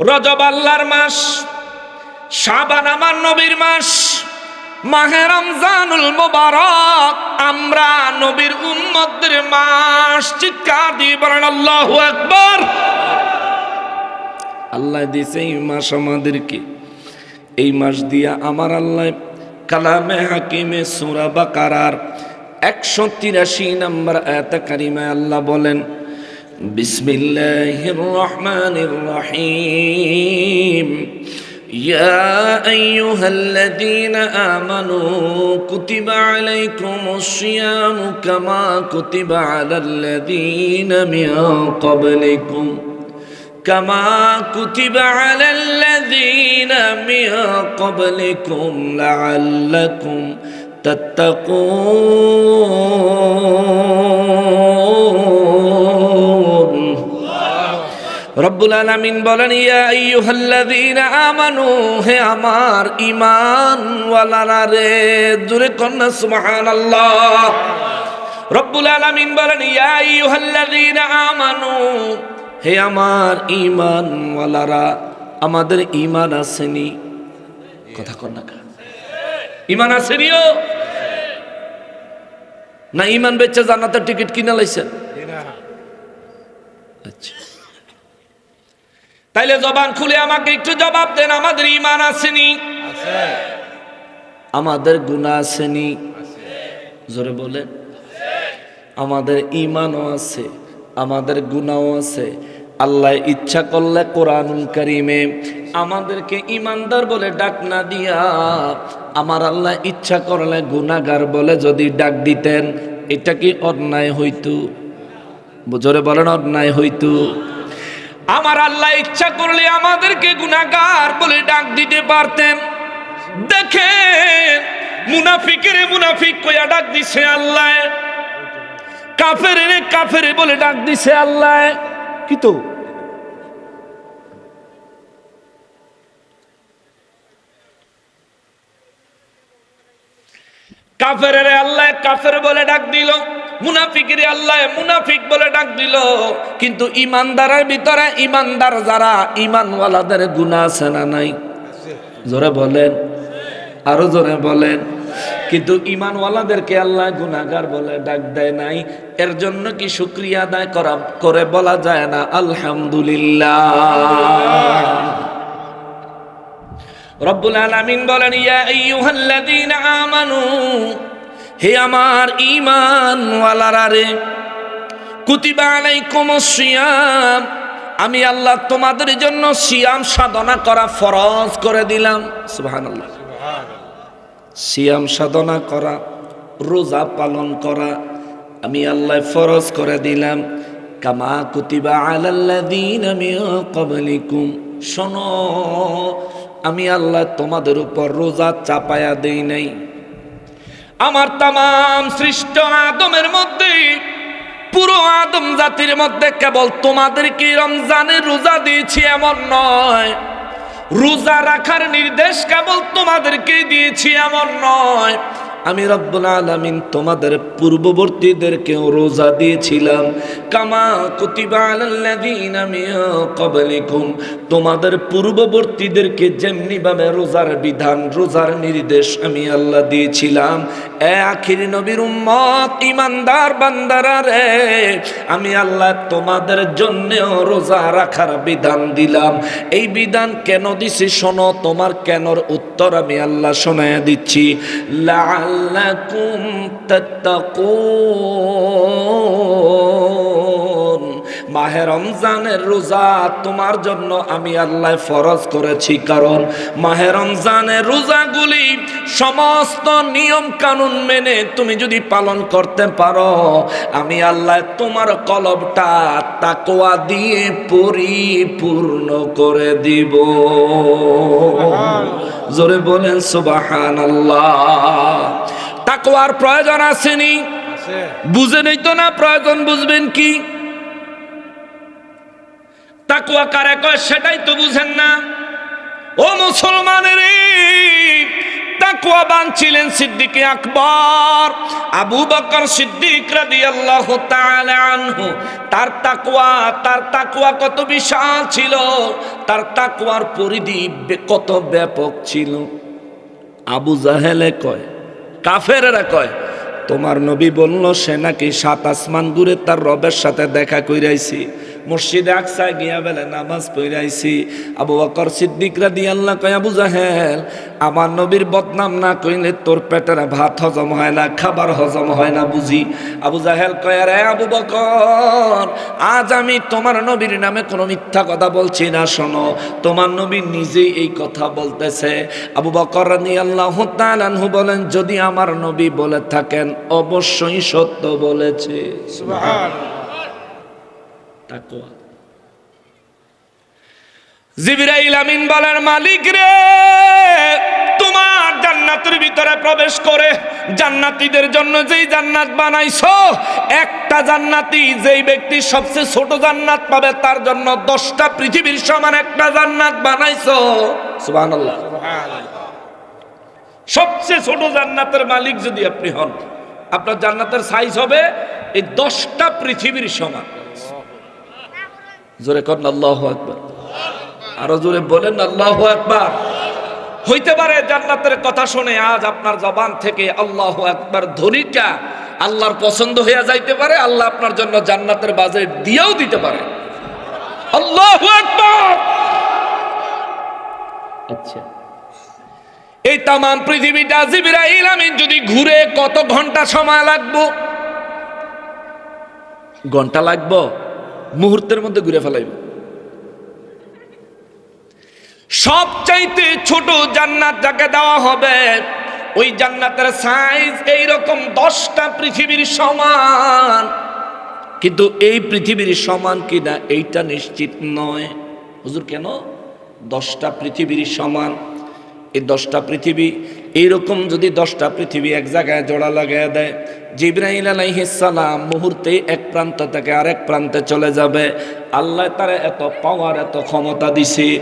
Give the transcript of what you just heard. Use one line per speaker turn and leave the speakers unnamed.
রজব আল্লাহর মাস, শাবান আমার নবীর মাস, মাহে রমজানুল মুবারক আমরা নবীর উম্মতের মাস। চিৎকার দিয়ে বলেন আল্লাহু আকবার। আল্লাহ দিয়েছে এই মাস আমাদেরকে। এই মাস দিয়া আমার আল্লাহ কালামে হাকিমে সূরা বাকারার 183 নম্বর আয়াতে কারিমায় আল্লাহ বলেন, বিসমিল্লাহির রহমানির রহিম, ইয়া আইয়ুহাল্লাযীনা আমানু কুতিবা আলাইকুমুস সিয়ামু কামা কুতিবা আলাল্লাযীনা মিন ক্বাবলিকুম كما كتب على الذين من قبلكم لعلكم تتقون। রব্বুল আলামিন বলেন, ইয়া আইয়ুহাল্লাযীনা আমানু, হে আমার ঈমান ওয়ালারা রে, জোরে কন্না সুবহানাল্লাহ। রব্বুল আলামিন বলেন, ইয়া আইয়ুহাল্লাযীনা আমানু, হে আমার ঈমান ওয়ালারা, আমাদের ঈমান আসেনি? কথা কর না, ঈমান আসেনিও না? ঈমান বেচে জান্নাতের টিকিট কিনা লাইছেন? আচ্ছা, তাইলে জবান খুলে আমাকে একটু জবাব দেন, আমাদের ঈমান আসেনি? আমাদের গুনাহ আসেনি? জোরে বলেন। আমাদের ঈমানও আছে, আমাদের গুনাহও আছে। আল্লাহ ইচ্ছা করলে কোরআনুল কারীমে আমাদেরকে ঈমানদার বলে ডাক না দিয়া আমার আল্লাহ ইচ্ছা করলে গুনাহগার বলে যদি ডাক দিতেন, এটা কি অন্যায় হইতো? জোরে বলেন, অন্যায় হইতো? আমার আল্লাহ ইচ্ছা করলে আমাদেরকে গুনাহগার বলে ডাক দিতে পারতেন। দেখেন, মুনাফিকের মুনাফিক কইয়া ডাক দিছে আল্লাহ, কাফের রে কাফের বলে ডাক দিছে আল্লাহ। কি তো কাফের রে আল্লাহ কাফের বলে ডাক দিল, মুনাফিকের আল্লাহ মুনাফিক বলে ডাক দিল। কিন্তু ইমানদারের ভিতরে, ইমানদার যারা, ইমানওয়ালাদের গুনাহ আছে না নাই? জোরে বলেন, আরো জোরে বলেন। কিন্তু ঈমানওয়ালাদেরকে আল্লাহ গুনাহগার বলে ডাক দেয় নাই। এর জন্য কি শুকরিয়া আদায় করে বলা যায় না আলহামদুলিল্লাহ? রব্বুল আলামিন বলেন, ইয়া আইয়ুহাল্লাযীনা আমানু, হে আমার ঈমানওয়ালারা রে, কুতিবা আলাইকুমুস সিয়াম, আমি আল্লাহ তোমাদের জন্য সিয়াম সাধনা করা ফরজ করে দিলাম। সুবহানাল্লাহ। সিয়াম সাধনা করা, রোজা পালন করা আমি আল্লাহ ফরজ করে দিলাম। কামা কুতিবা আলাল্লাযীনা মিন ক্বাবলিকুম, শোনো, আমি আল্লাহ তোমাদের উপর রোজা চাপায়া দেই নাই। আমার তামাম সৃষ্ট আদমের মধ্যে, পুরো আদম জাতির মধ্যে কেবল তোমাদেরকে রমজানের রোজা দিয়েছি এমন নয়। রোজা রাখার নির্দেশ কেবল তোমাদেরকে দিয়েছি এমন নয়। আমি রব্বুল আলামিন তোমাদের পূর্ববর্তীদেরকেও রোজা দিয়েছিলাম। কামা কুতিবা আলাল্লাযীনা মিন ক্বাবলিকুম, তোমাদের পূর্ববর্তীদেরকে যেমনি ভাবে রোজার বিধান, রোজার নির্দেশ আমি আল্লাহ দিয়েছিলাম। এ আখির নবীর উম্মত, ঈমানদার বান্দারা রে, আমি আল্লাহ তোমাদের জন্যও রোজা রাখার বিধান দিলাম। এই বিধান কেন দিছি শোনো, তোমার কেনর উত্তর আমি আল্লাহ শোনায়া দিচ্ছি। লাআল্লাকুম তাত্তাকুন, মাহে রমজানের রোজা তোমার জন্য আমি আল্লাহ ফরজ করেছি, কারণ মাহে রমজানের রোজাগুলি সমস্ত নিয়ম কানুন মেনে তুমি যদি পালন করতে পারো, আমি আল্লাহ তোমার কলবটা তাকওয়া দিয়ে পরিপূর্ণ করে দিব। জোরে বলেন সুবহানাল্লাহ। তাকওয়ার প্রয়োজন আসেনি? বুঝে নেই তো না, প্রয়োজন বুঝবেন কি? তাকওয়া কারে কয় সেটাই তো বুঝেন না। ও মুসলমানের, তাকওয়াবান ছিলেন সিদ্দিক আকবর আবু বকর সিদ্দিক রাদিয়াল্লাহু তাআলা আনহু। তার তাকওয়া কত বিশাল ছিল, তার তাকওয়ার পরিধি কত ব্যাপক ছিল। আবু জাহেলে কয়, কাফেরেরা কয়, তোমার নবী বলল সে নাকি 7 আসমান ঘুরে তার রবের সাথে দেখা কইরাইছি, মসজিদে আকসায় গিয়া বেলে নামাজ পড়াইছি। আবু বকর সিদ্দিক রাদিয়াল্লাহু কয়, আবু জাহেল, আমার নবীর বদনাম না কইলে তোর পেটের ভাত হজম হয় না, খাবার হজম হয় না বুঝি। আবু জাহেল কয়, রে আবু বকর, আজ আমি তোমার নবীর নামে কোনো মিথ্যা কথা বলছি না, শোনো, তোমার নবী নিজেই এই কথা বলতেছে। আবু বকর রাদিয়াল্লাহু তাআলা আনহু বলেন, যদি আমার নবী বলে থাকেন অবশ্যই সত্য বলেছে। সুবহানাল্লাহ। তাকওয়া। জিবরাইল আমিন বলেন, মালিক রে, তোমার জান্নাতের ভিতরে প্রবেশ করে জান্নাতীদের জন্য যেই জান্নাত বানাইছো, একটা জান্নাতি যেই ব্যক্তি সবচেয়ে ছোট জান্নাত পাবে তার জন্য 10টা পৃথিবীর সমান একটা জান্নাত বানাইছো। সুবহানাল্লাহ। সবচেয়ে ছোট জান্নাতের মালিক যদি আপনি হন, আপনার জান্নাতের সাইজ হবে এই 10টা পৃথিবীর সমান। জোরে করেন আল্লাহু আকবার। আরো জোরে বলেন আল্লাহু আকবার। হইতে পারে জান্নাতের কথা শুনে আজ আপনার জবান থেকে আল্লাহু আকবার ধ্বনিটা আল্লাহর পছন্দ হয়ে যাইতে পারে, আল্লাহ আপনার জন্য জান্নাতের বাজেট দিয়েও দিতে পারে। আল্লাহু আকবার। আচ্ছা, এই তাম পৃথিবীটা জিবরাইল আমিন যদি ঘুরে কত ঘন্টা সময় লাগবে? ঘন্টা লাগবে? মুহূর্তের মধ্যে ঘুরে ফেলাইব। সবচাইতে ছোট জান্নাত যাকে দেওয়া হবে, ওই জান্নাতের সাইজ এইরকম 10টা পৃথিবীর সমান, কিন্তু এই পৃথিবীর সমান কিনা এইটা নিশ্চিত নয়। হুজুর কেন? 10টা পৃথিবীর সমান। এই 10টা পৃথিবী এইরকম যদি 10টা পৃথিবী এক জায়গায় জোড়া লাগায় দেয়, জিবরাইল আলাইহিস সালাম মুহূর্তে এক প্রান্ত থেকে আরেক প্রান্তে চলে যাবে। আল্লাহ তার এত পাওয়ার, এত ক্ষমতা দিছে।